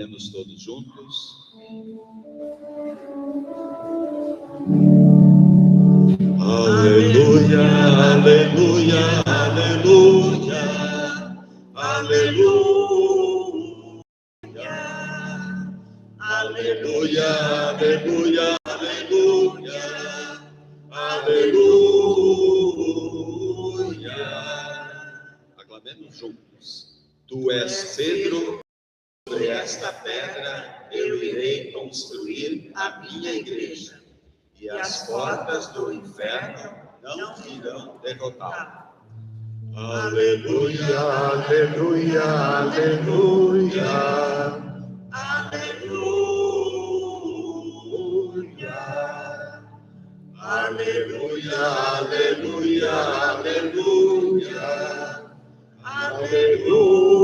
Vamos todos juntos. Aleluia, aleluia, aleluia, aleluia, aleluia, aleluia, aleluia, aleluia. Aclamemos juntos. Tu és Pedro. Sobre esta pedra eu irei construir a minha igreja, e as portas do inferno não irão derrotá-la. Aleluia, aleluia, aleluia, aleluia, aleluia, aleluia, aleluia, aleluia.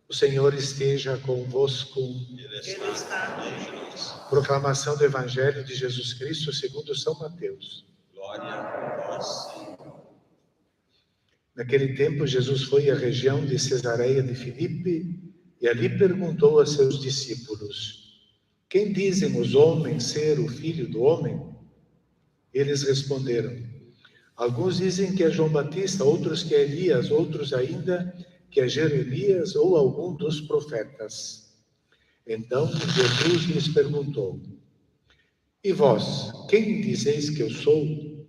O Senhor esteja convosco. Ele está no meio de nós. Proclamação do Evangelho de Jesus Cristo segundo São Mateus. Glória a vós, Senhor. Naquele tempo, Jesus foi à região de Cesareia de Filipe e ali perguntou a seus discípulos: quem dizem os homens ser o Filho do Homem? Eles responderam: alguns dizem que é João Batista, outros que é Elias, outros ainda que é Jeremias ou algum dos profetas. Então Jesus lhes perguntou: e vós, quem dizeis que eu sou?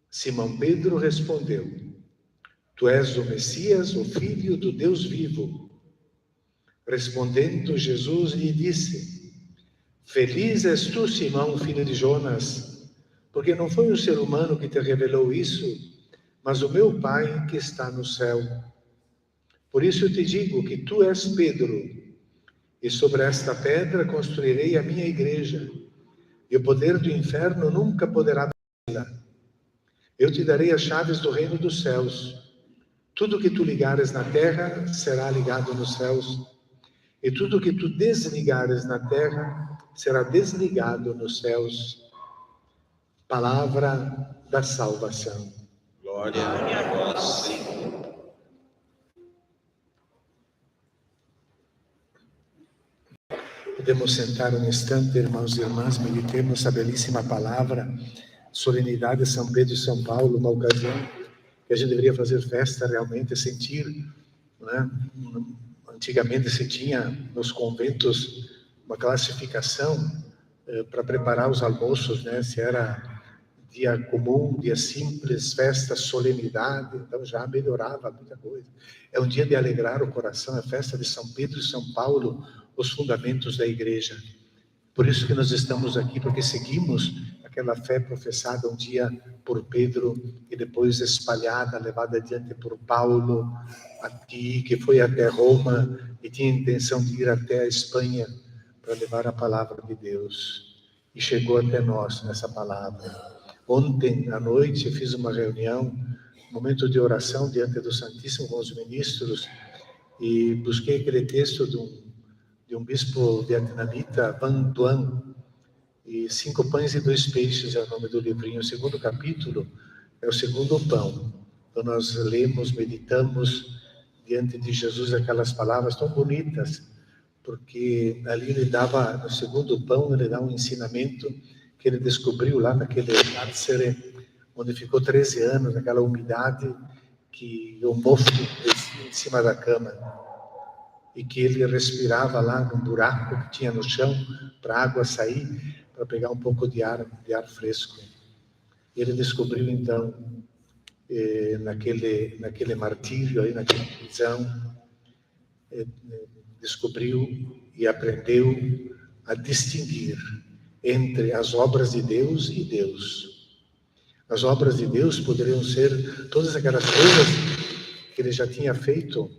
Simão Pedro respondeu: tu és o Messias, o Filho do Deus vivo. Respondendo Jesus lhe disse: feliz és tu, Simão, filho de Jonas, porque não foi o ser humano que te revelou isso, mas o meu Pai que está no céu. Por isso eu te digo que tu és Pedro, e sobre esta pedra construirei a minha igreja, e o poder do inferno nunca poderá vencê-la. Eu te darei as chaves do reino dos céus. Tudo que tu ligares na terra será ligado nos céus, e tudo que tu desligares na terra será desligado nos céus. Palavra da salvação. Glória a vós, Senhor. Podemos sentar um instante, irmãos e irmãs, meditemos a belíssima palavra, solenidade de São Pedro e São Paulo, uma ocasião que a gente deveria fazer festa realmente, sentir, não é? Antigamente se tinha nos conventos uma classificação para preparar os almoços, né? Se era dia comum, dia simples, festa, solenidade, então já melhorava muita coisa. É um dia de alegrar o coração, é festa de São Pedro e São Paulo, os fundamentos da igreja. Por isso que nós estamos aqui, porque seguimos aquela fé professada um dia por Pedro e depois espalhada, levada adiante por Paulo, aqui, que foi até Roma e tinha intenção de ir até a Espanha para levar a palavra de Deus. E chegou até nós nessa palavra. Ontem à noite fiz uma reunião, um momento de oração diante do Santíssimo com os ministros, e busquei aquele texto de um bispo vietnamita, Van Duan, e 5 pães e 2 peixes é o nome do livrinho. O segundo capítulo é o segundo pão. Então nós lemos, meditamos diante de Jesus aquelas palavras tão bonitas, porque ali ele dava, no segundo pão, ele dá um ensinamento que ele descobriu lá naquele cárcere, onde ficou 13 anos, naquela umidade, que o mofo descia em cima da cama, e que ele respirava lá num buraco que tinha no chão, para a água sair, para pegar um pouco de ar fresco. Ele descobriu então, naquele martírio, aí, naquela prisão, descobriu e aprendeu a distinguir entre as obras de Deus e Deus. As obras de Deus poderiam ser todas aquelas coisas que ele já tinha feito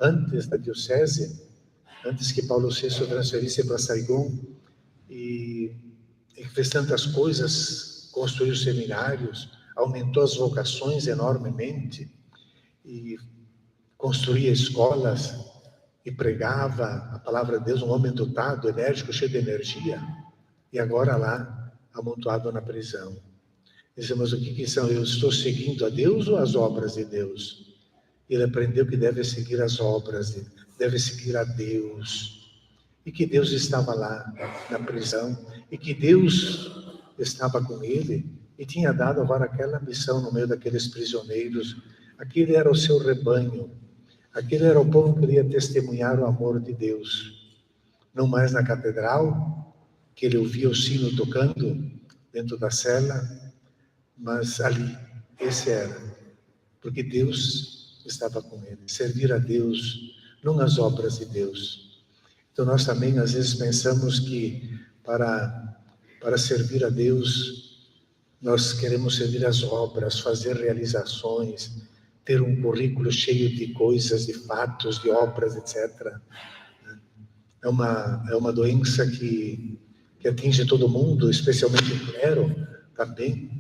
antes da diocese, antes que Paulo VI transferisse para Saigon, e fez tantas coisas, construiu seminários, aumentou as vocações enormemente, e construía escolas, e pregava a palavra de Deus, um homem dotado, enérgico, cheio de energia, e agora lá, amontoado na prisão. Disse, mas o que são? Eu estou seguindo a Deus ou as obras de Deus? Ele aprendeu que deve seguir as obras, deve seguir a Deus. E que Deus estava lá na prisão, e que Deus estava com ele, e tinha dado agora aquela missão no meio daqueles prisioneiros. Aquele era o seu rebanho, aquele era o povo que queria testemunhar o amor de Deus. Não mais na catedral, que ele ouvia o sino tocando dentro da cela, mas ali, esse era, porque Deus estava com ele. Servir a Deus, não as obras de Deus. Então nós também às vezes pensamos que para servir a Deus, nós queremos servir as obras, fazer realizações, ter um currículo cheio de coisas, de fatos, de obras, etc. É uma doença que atinge todo mundo, especialmente o clero também.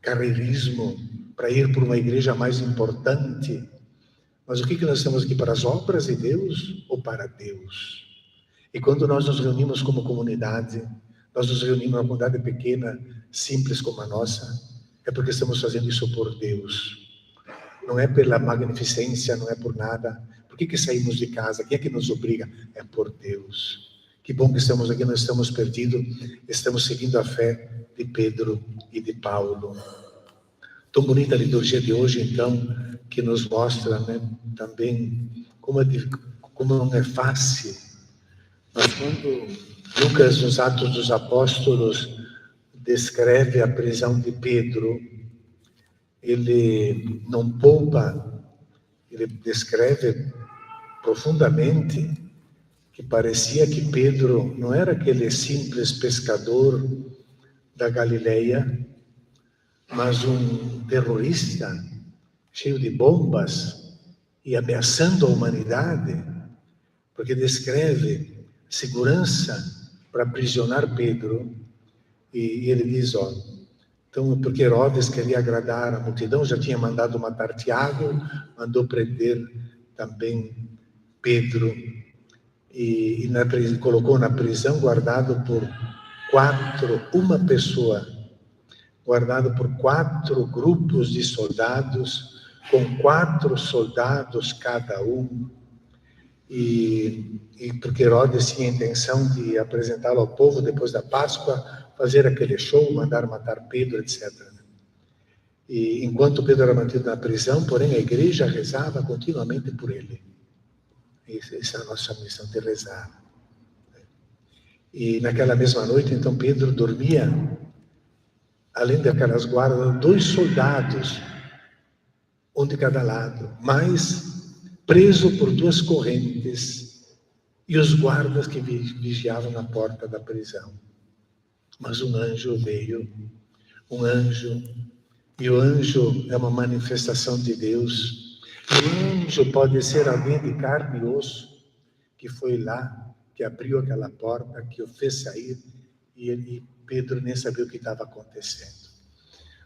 Carreirismo, para ir para uma igreja mais importante. Mas o que nós estamos aqui? Para as obras de Deus ou para Deus? E quando nós nos reunimos como comunidade, nós nos reunimos numa comunidade pequena, simples como a nossa, é porque estamos fazendo isso por Deus. Não é pela magnificência, não é por nada. Por que saímos de casa? Quem é que nos obriga? É por Deus. Que bom que estamos aqui, não estamos perdidos, estamos seguindo a fé de Pedro e de Paulo. Tão bonita a liturgia de hoje, então, que nos mostra, né, também como não é fácil. Mas quando Lucas, nos Atos dos Apóstolos, descreve a prisão de Pedro, ele não poupa, ele descreve profundamente que parecia que Pedro não era aquele simples pescador da Galileia, mas um terrorista cheio de bombas e ameaçando a humanidade, porque descreve segurança para aprisionar Pedro, e ele diz, então, porque Herodes queria agradar a multidão, já tinha mandado matar Tiago, mandou prender também Pedro, e colocou na prisão, guardado por uma pessoa, guardado por 4 grupos de soldados, com 4 soldados cada um, e porque Herodes tinha a intenção de apresentá-lo ao povo depois da Páscoa, fazer aquele show, mandar matar Pedro, etc. E enquanto Pedro era mantido na prisão, porém a igreja rezava continuamente por ele. Essa é a nossa missão, de rezar. E naquela mesma noite, então, Pedro dormia, além daquelas guardas, 2 soldados, um de cada lado, mas preso por 2 correntes, e os guardas que vigiavam na porta da prisão. Mas um anjo veio, e o anjo é uma manifestação de Deus. O anjo pode ser alguém de carne e osso, que foi lá, que abriu aquela porta, que o fez sair, e Pedro nem sabia o que estava acontecendo.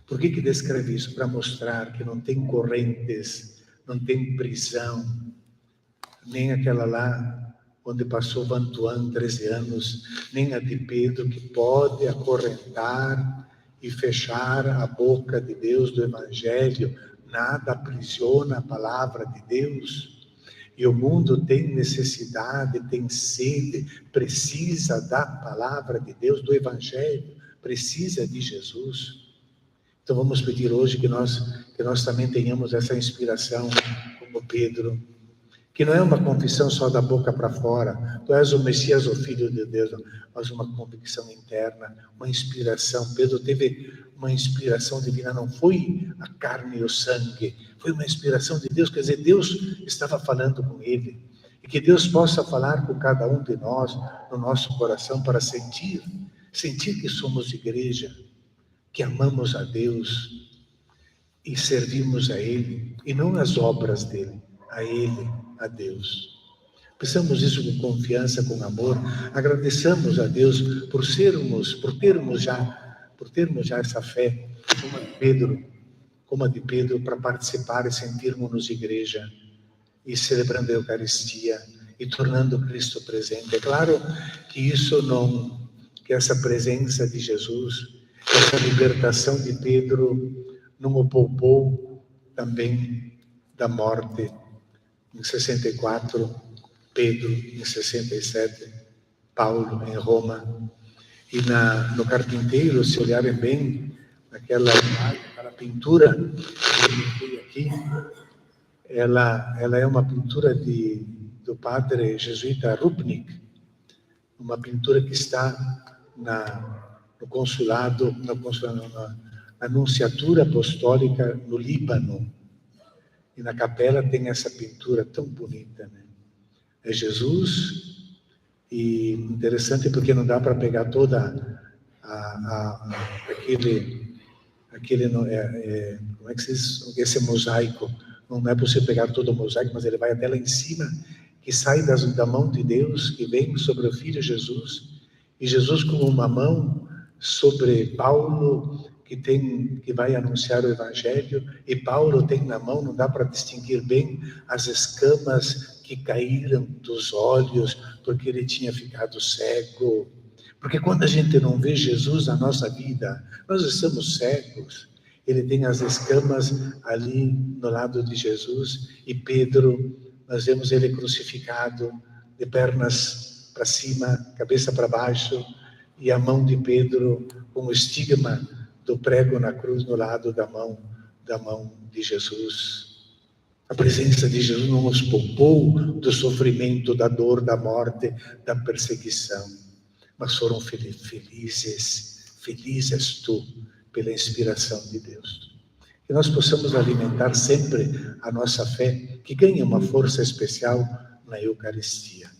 Por que descreve isso? Para mostrar que não tem correntes, não tem prisão, nem aquela lá onde passou Vantuan 13 anos, nem a de Pedro, que pode acorrentar e fechar a boca de Deus do Evangelho. Nada aprisiona a palavra de Deus. E o mundo tem necessidade, tem sede, precisa da palavra de Deus, do Evangelho, precisa de Jesus. Então vamos pedir hoje que nós também tenhamos essa inspiração, como Pedro, que não é uma confissão só da boca para fora, tu és o Messias, o Filho de Deus, mas uma convicção interna, uma inspiração. Pedro teve uma inspiração divina, não foi a carne e o sangue, foi uma inspiração de Deus, quer dizer, Deus estava falando com ele, e que Deus possa falar com cada um de nós, no nosso coração, para sentir que somos igreja, que amamos a Deus, e servimos a Ele, e não as obras dele, a Ele, a Deus. Pensamos isso com confiança, com amor. Agradeçamos a Deus por termos já essa fé, como a de Pedro, para participar e sentirmos-nos igreja, e celebrando a Eucaristia, e tornando Cristo presente. É claro que que essa presença de Jesus, essa libertação de Pedro não o poupou também da morte. Em 64, Pedro, em 67, Paulo, em Roma. E no Carpinteiro, se olharem bem, aquela pintura que eu pintei aqui, ela é uma pintura do padre jesuíta Rupnik, uma pintura que está no consulado, na Anunciatura Apostólica no Líbano. E na capela tem essa pintura tão bonita, né? É Jesus, e interessante porque não dá para pegar toda aquele como é que se diz? Esse mosaico. Não é possível pegar todo o mosaico, mas ele vai até lá em cima, que sai da mão de Deus, que vem sobre o Filho Jesus, e Jesus com uma mão sobre Paulo, que vai anunciar o Evangelho, e Paulo tem na mão, não dá para distinguir bem, as escamas que caíram dos olhos, porque ele tinha ficado cego. Porque quando a gente não vê Jesus na nossa vida, nós estamos cegos. Ele tem as escamas ali no lado de Jesus, e Pedro, nós vemos ele crucificado, de pernas para cima, cabeça para baixo, e a mão de Pedro com o estigma do prego na cruz no lado da mão de Jesus. A presença de Jesus não nos poupou do sofrimento, da dor, da morte, da perseguição, mas foram felizes tu, pela inspiração de Deus. Que nós possamos alimentar sempre a nossa fé, que ganha uma força especial na Eucaristia.